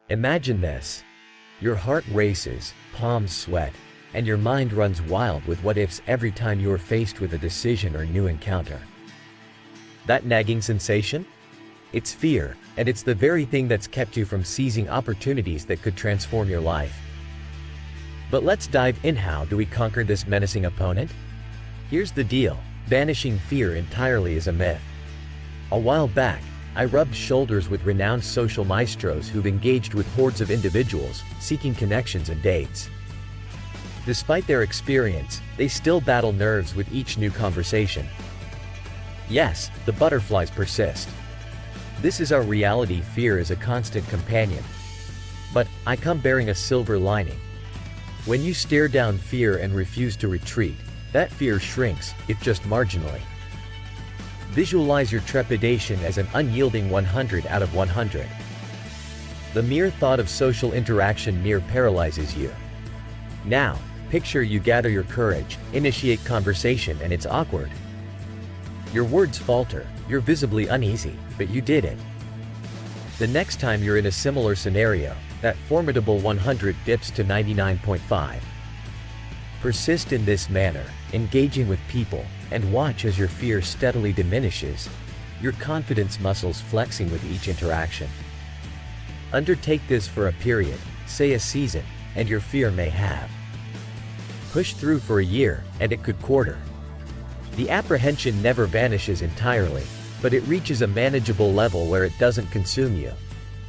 Imagine this. Your heart races, palms sweat, and your mind runs wild with what-ifs every time you are faced with a decision or new encounter. That nagging sensation? It's fear, and it's the very thing that's kept you from seizing opportunities that could transform your life. But let's dive in. How do we conquer this menacing opponent? Here's the deal. Banishing fear entirely is a myth. A while back, I rubbed shoulders with renowned social maestros who've engaged with hordes of individuals, seeking connections and dates. Despite their experience, they still battle nerves with each new conversation. Yes, the butterflies persist. This is our reality. Fear is a constant companion. But I come bearing a silver lining. When you stare down fear and refuse to retreat, that fear shrinks, if just marginally. Visualize your trepidation as an unyielding 100 out of 100. The mere thought of social interaction paralyzes you. Now, picture you gather your courage, initiate conversation, and it's awkward. Your words falter, you're visibly uneasy, but you did it. The next time you're in a similar scenario, that formidable 100 dips to 99.5. Persist in this manner, engaging with people, and watch as your fear steadily diminishes, your confidence muscles flexing with each interaction. Undertake this for a period, say a season, and your fear may halve. Push through for a year, and it could quarter. The apprehension never vanishes entirely, but it reaches a manageable level where it doesn't consume you.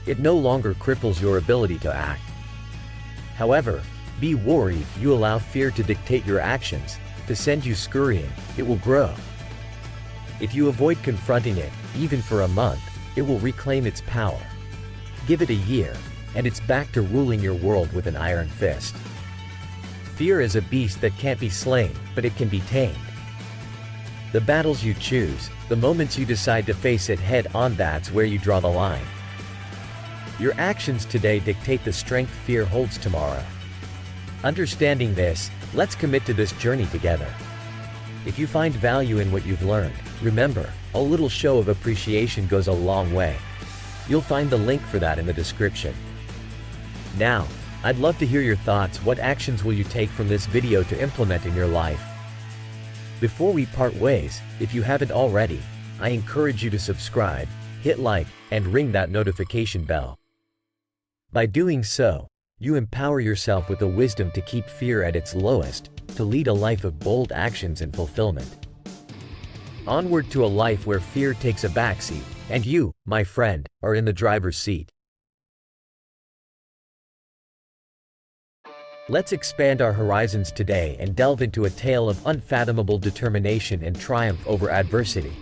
It no longer cripples your ability to act. However, be wary. If you allow fear to dictate your actions, to send you scurrying, it will grow. If you avoid confronting it, even for a month, it will reclaim its power. Give it a year, and it's back to ruling your world with an iron fist. Fear is a beast that can't be slain, but it can be tamed. The battles you choose, the moments you decide to face it head on, that's where you draw the line. Your actions today dictate the strength fear holds tomorrow. Understanding this, let's commit to this journey together. If you find value in what you've learned, remember, a little show of appreciation goes a long way. You'll find the link for that in the description. Now, I'd love to hear your thoughts. What actions will you take from this video to implement in your life? Before we part ways, if you haven't already, I encourage you to subscribe, hit like, and ring that notification bell. By doing so, you empower yourself with the wisdom to keep fear at its lowest, to lead a life of bold actions and fulfillment. Onward to a life where fear takes a backseat, and you, my friend, are in the driver's seat. Let's expand our horizons today and delve into a tale of unfathomable determination and triumph over adversity.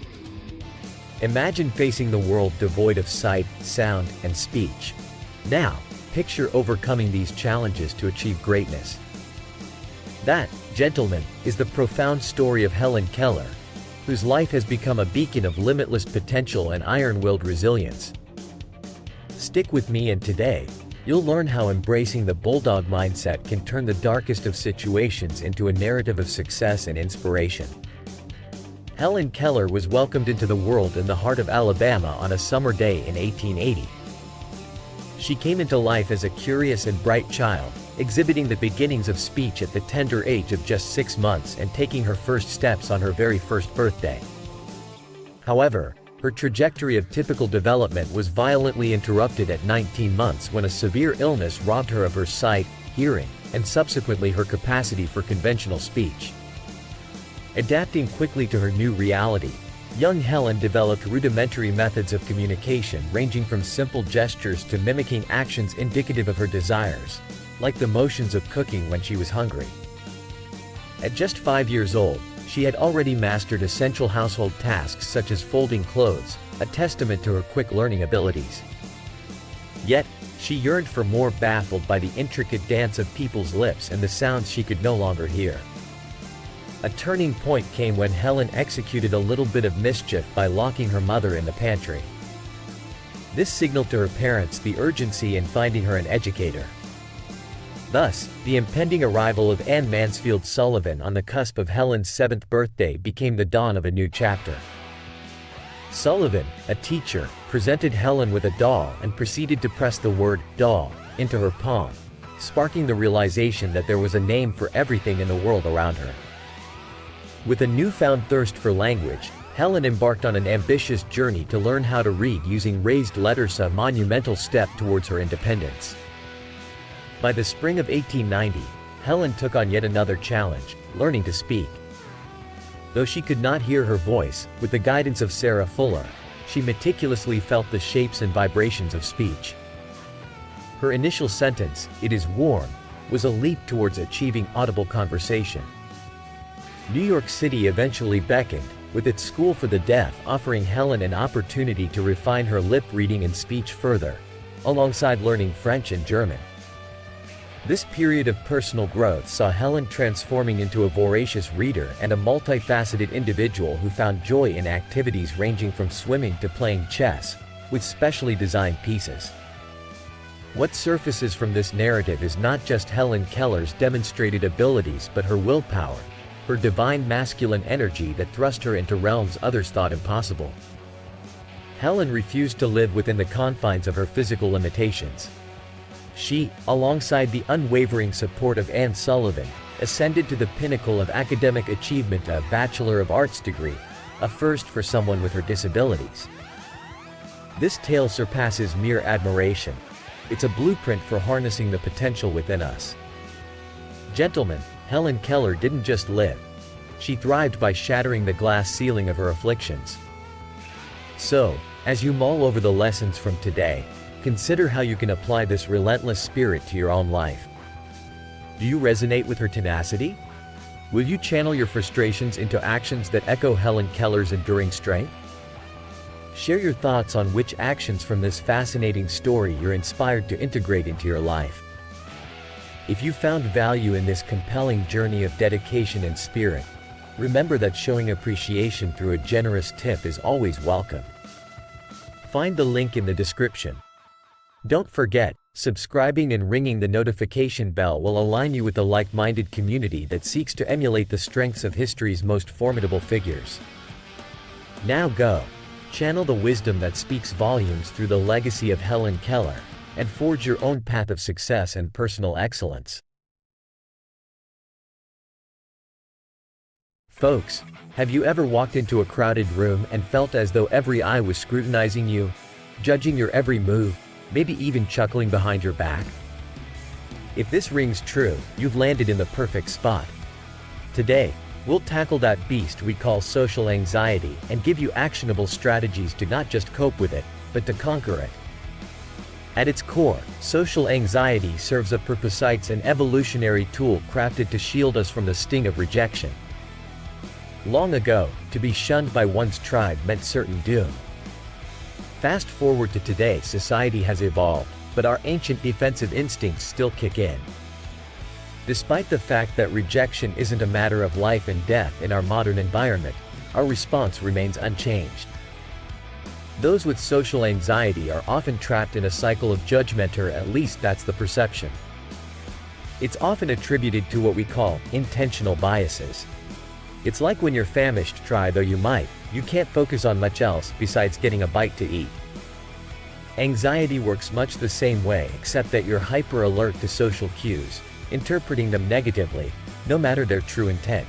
Imagine facing the world devoid of sight, sound, and speech. Now, picture overcoming these challenges to achieve greatness. That, gentlemen, is the profound story of Helen Keller, whose life has become a beacon of limitless potential and iron-willed resilience. Stick with me, and today, you'll learn how embracing the bulldog mindset can turn the darkest of situations into a narrative of success and inspiration. Helen Keller was welcomed into the world in the heart of Alabama on a summer day in 1880. She came into life as a curious and bright child, exhibiting the beginnings of speech at the tender age of just 6 months and taking her first steps on her very first birthday. However, her trajectory of typical development was violently interrupted at 19 months when a severe illness robbed her of her sight, hearing, and subsequently her capacity for conventional speech. Adapting quickly to her new reality, young Helen developed rudimentary methods of communication ranging from simple gestures to mimicking actions indicative of her desires, like the motions of cooking when she was hungry. At just 5 years old, she had already mastered essential household tasks such as folding clothes, a testament to her quick learning abilities. Yet, she yearned for more, baffled by the intricate dance of people's lips and the sounds she could no longer hear. A turning point came when Helen executed a little bit of mischief by locking her mother in the pantry. This signaled to her parents the urgency in finding her an educator. Thus, the impending arrival of Anne Mansfield Sullivan on the cusp of Helen's 7th birthday became the dawn of a new chapter. Sullivan, a teacher, presented Helen with a doll and proceeded to press the word doll into her palm, sparking the realization that there was a name for everything in the world around her. With a newfound thirst for language, Helen embarked on an ambitious journey to learn how to read using raised letters, a monumental step towards her independence. By the spring of 1890, Helen took on yet another challenge, learning to speak. Though she could not hear her voice, with the guidance of Sarah Fuller, she meticulously felt the shapes and vibrations of speech. Her initial sentence, "It is warm," was a leap towards achieving audible conversation. New York City eventually beckoned, with its school for the deaf offering Helen an opportunity to refine her lip reading and speech further, alongside learning French and German. This period of personal growth saw Helen transforming into a voracious reader and a multifaceted individual who found joy in activities ranging from swimming to playing chess, with specially designed pieces. What surfaces from this narrative is not just Helen Keller's demonstrated abilities but her willpower, her divine masculine energy that thrust her into realms others thought impossible. Helen refused to live within the confines of her physical limitations. She, alongside the unwavering support of Anne Sullivan, ascended to the pinnacle of academic achievement, a Bachelor of Arts degree, a first for someone with her disabilities. This tale surpasses mere admiration. It's a blueprint for harnessing the potential within us. Gentlemen, Helen Keller didn't just live. She thrived by shattering the glass ceiling of her afflictions. So, as you mull over the lessons from today, consider how you can apply this relentless spirit to your own life. Do you resonate with her tenacity? Will you channel your frustrations into actions that echo Helen Keller's enduring strength? Share your thoughts on which actions from this fascinating story you're inspired to integrate into your life. If you found value in this compelling journey of dedication and spirit, remember that showing appreciation through a generous tip is always welcome. Find the link in the description. Don't forget, subscribing and ringing the notification bell will align you with a like-minded community that seeks to emulate the strengths of history's most formidable figures. Now go, channel the wisdom that speaks volumes through the legacy of Helen Keller, and forge your own path of success and personal excellence. Folks, have you ever walked into a crowded room and felt as though every eye was scrutinizing you, judging your every move, maybe even chuckling behind your back? If this rings true, you've landed in the perfect spot. Today, we'll tackle that beast we call social anxiety and give you actionable strategies to not just cope with it, but to conquer it. At its core, social anxiety serves a purpose. It's an evolutionary tool crafted to shield us from the sting of rejection. Long ago, to be shunned by one's tribe meant certain doom. Fast forward to today, society has evolved, but our ancient defensive instincts still kick in. Despite the fact that rejection isn't a matter of life and death in our modern environment, our response remains unchanged. Those with social anxiety are often trapped in a cycle of judgment, or at least that's the perception. It's often attributed to what we call intentional biases. It's like when you're famished, try though you might, you can't focus on much else besides getting a bite to eat. Anxiety works much the same way, except that you're hyper alert to social cues, interpreting them negatively, no matter their true intent.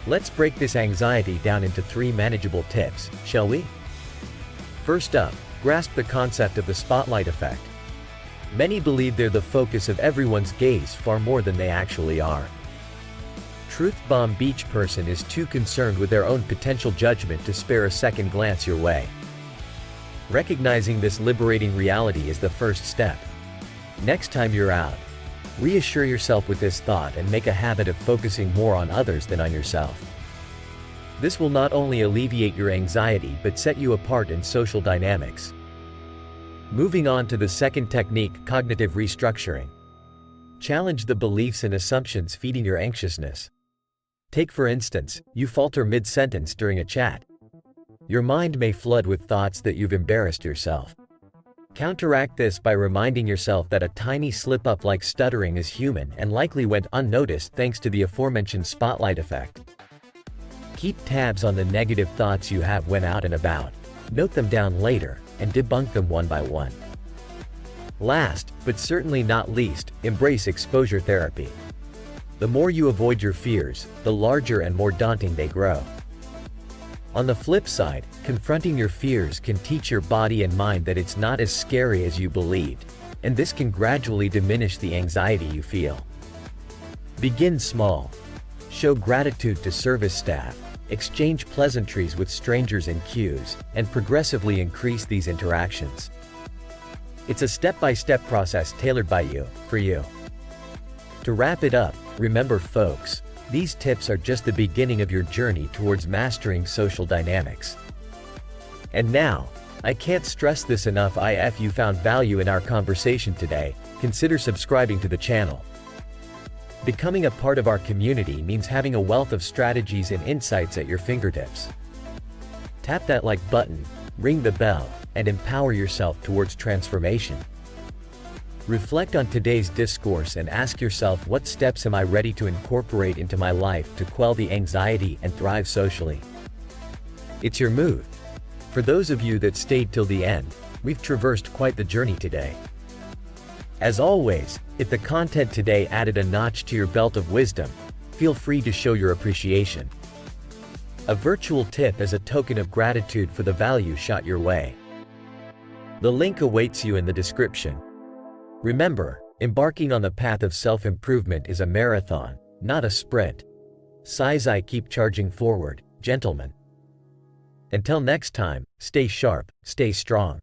Let's break this anxiety down into 3 manageable tips, shall we? First up, grasp the concept of the spotlight effect. Many believe they're the focus of everyone's gaze far more than they actually are. Truth bomb beach person is too concerned with their own potential judgment to spare a second glance your way. Recognizing this liberating reality is the first step. Next time you're out, reassure yourself with this thought and make a habit of focusing more on others than on yourself. This will not only alleviate your anxiety but set you apart in social dynamics. Moving on to the second technique, cognitive restructuring. Challenge the beliefs and assumptions feeding your anxiousness. Take for instance, you falter mid-sentence during a chat. Your mind may flood with thoughts that you've embarrassed yourself. Counteract this by reminding yourself that a tiny slip-up like stuttering is human and likely went unnoticed thanks to the aforementioned spotlight effect. Keep tabs on the negative thoughts you have when out and about. Note them down later, and debunk them one by one. Last, but certainly not least, embrace exposure therapy. The more you avoid your fears, the larger and more daunting they grow. On the flip side, confronting your fears can teach your body and mind that it's not as scary as you believed, and this can gradually diminish the anxiety you feel. Begin small. Show gratitude to service staff, exchange pleasantries with strangers in queues, and progressively increase these interactions. It's a step-by-step process tailored by you, for you. To wrap it up, remember folks, these tips are just the beginning of your journey towards mastering social dynamics. And now, I can't stress this enough, if you found value in our conversation today, consider subscribing to the channel. Becoming a part of our community means having a wealth of strategies and insights at your fingertips. Tap that like button, ring the bell, and empower yourself towards transformation. Reflect on today's discourse and ask yourself, what steps am I ready to incorporate into my life to quell the anxiety and thrive socially? It's your move. For those of you that stayed till the end, we've traversed quite the journey today. As always, if the content today added a notch to your belt of wisdom, feel free to show your appreciation. A virtual tip as a token of gratitude for the value shot your way. The link awaits you in the description. Remember, embarking on the path of self-improvement is a marathon, not a sprint. I keep charging forward, gentlemen. Until next time, stay sharp, stay strong.